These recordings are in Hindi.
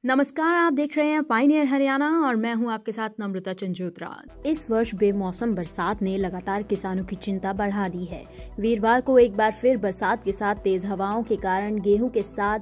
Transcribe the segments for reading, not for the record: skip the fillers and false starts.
नमस्कार, आप देख रहे हैं पायनियर हरियाणा और मैं हूं आपके साथ नम्रता चंजोत्रा। इस वर्ष बेमौसम बरसात ने लगातार किसानों की चिंता बढ़ा दी है। वीरवार को एक बार फिर बरसात के साथ तेज हवाओं के कारण गेहूं के साथ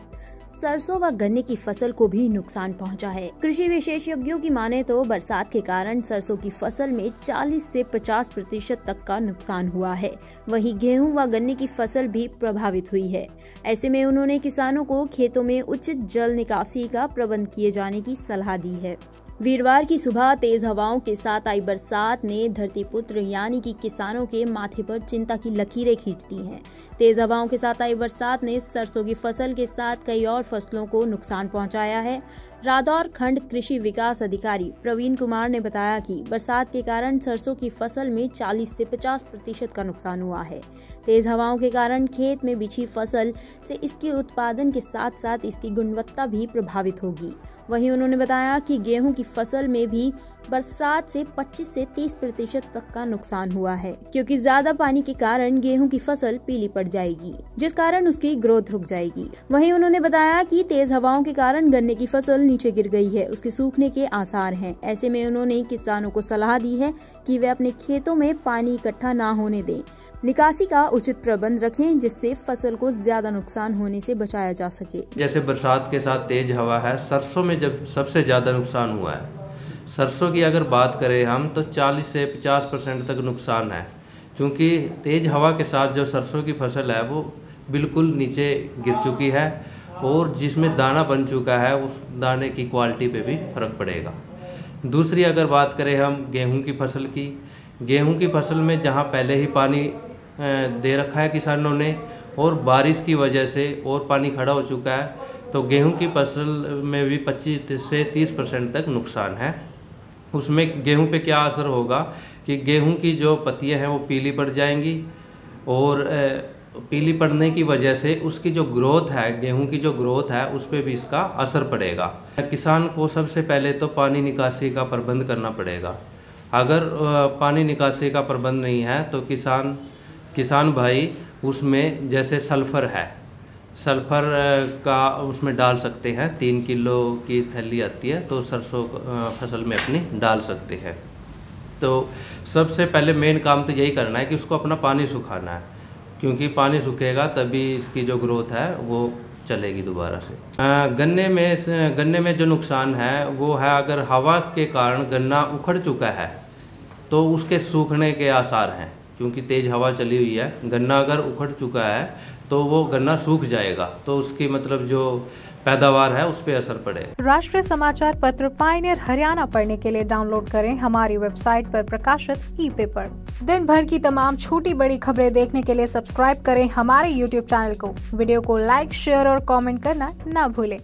सरसों व गन्ने की फसल को भी नुकसान पहुंचा है। कृषि विशेषज्ञों की माने तो बरसात के कारण सरसों की फसल में 40 से 50% तक का नुकसान हुआ है। वहीं गेहूं व गन्ने की फसल भी प्रभावित हुई है। ऐसे में उन्होंने किसानों को खेतों में उचित जल निकासी का प्रबंध किए जाने की सलाह दी है। वीरवार की सुबह तेज हवाओं के साथ आई बरसात ने धरतीपुत्र यानी कि किसानों के माथे पर चिंता की लकीरें खींच दी हैं। तेज हवाओं के साथ आई बरसात ने सरसों की फसल के साथ कई और फसलों को नुकसान पहुंचाया है। रादौर खंड कृषि विकास अधिकारी प्रवीण कुमार ने बताया कि बरसात के कारण सरसों की फसल में 40 से 50% का नुकसान हुआ है। तेज हवाओं के कारण खेत में बिछी फसल से इसके उत्पादन के साथ साथ इसकी गुणवत्ता भी प्रभावित होगी। वहीं उन्होंने बताया कि गेहूं की फसल में भी बरसात से 25 से 30% तक का नुकसान हुआ है, क्योंकि ज्यादा पानी के कारण गेहूं की फसल पीली पड़ जाएगी, जिस कारण उसकी ग्रोथ रुक जाएगी। वहीं उन्होंने बताया कि तेज हवाओं के कारण गन्ने की फसल नीचे गिर गई है, उसके सूखने के आसार हैं। ऐसे में उन्होंने किसानों को सलाह दी है कि वे अपने खेतों में पानी इकट्ठा न होने दें, निकासी का उचित प्रबंध रखें, जिससे फसल को ज्यादा नुकसान होने से बचाया जा सके। जैसे बरसात के साथ तेज हवा है, सरसों में जब सबसे ज्यादा नुकसान हुआ है। सरसों की अगर बात करें हम तो 40 से 50% तक नुकसान है, क्योंकि तेज हवा के साथ जो सरसों की फसल है वो बिल्कुल नीचे गिर चुकी है और जिसमें दाना बन चुका है उस दाने की क्वालिटी पे भी फर्क पड़ेगा। दूसरी अगर बात करें हम गेहूं की फसल की, गेहूं की फसल में जहां पहले ही पानी दे रखा है किसानों ने और बारिश की वजह से और पानी खड़ा हो चुका है, तो गेहूं की फसल में भी 25 से 30% तक नुकसान है। उसमें गेहूं पे क्या असर होगा कि गेहूं की जो पत्तियां हैं वो पीली पड़ जाएंगी और पीली पड़ने की वजह से उसकी जो ग्रोथ है, गेहूं की जो ग्रोथ है उस पर भी इसका असर पड़ेगा। किसान को सबसे पहले तो पानी निकासी का प्रबंध करना पड़ेगा। अगर पानी निकासी का प्रबंध नहीं है तो किसान भाई उसमें जैसे सल्फ़र है, सल्फ़र का उसमें डाल सकते हैं। 3 किलो की थैली आती है तो सरसों फसल में अपनी डाल सकते हैं। तो सबसे पहले मेन काम तो यही करना है कि उसको अपना पानी सुखाना है, क्योंकि पानी सूखेगा तभी इसकी जो ग्रोथ है वो चलेगी दोबारा से। गन्ने में जो नुकसान है वो है, अगर हवा के कारण गन्ना उखड़ चुका है तो उसके सूखने के आसार हैं, क्योंकि तेज़ हवा चली हुई है। गन्ना अगर उखड़ चुका है तो वो गन्ना सूख जाएगा, तो उसकी मतलब जो पैदावार है उस पर असर पड़ेगा। राष्ट्रीय समाचार पत्र पायनियर हरियाणा पढ़ने के लिए डाउनलोड करें हमारी वेबसाइट पर प्रकाशित ई-पेपर। दिन भर की तमाम छोटी बड़ी खबरें देखने के लिए सब्सक्राइब करें हमारे YouTube चैनल को। वीडियो को लाइक, शेयर और कमेंट करना न भूलें।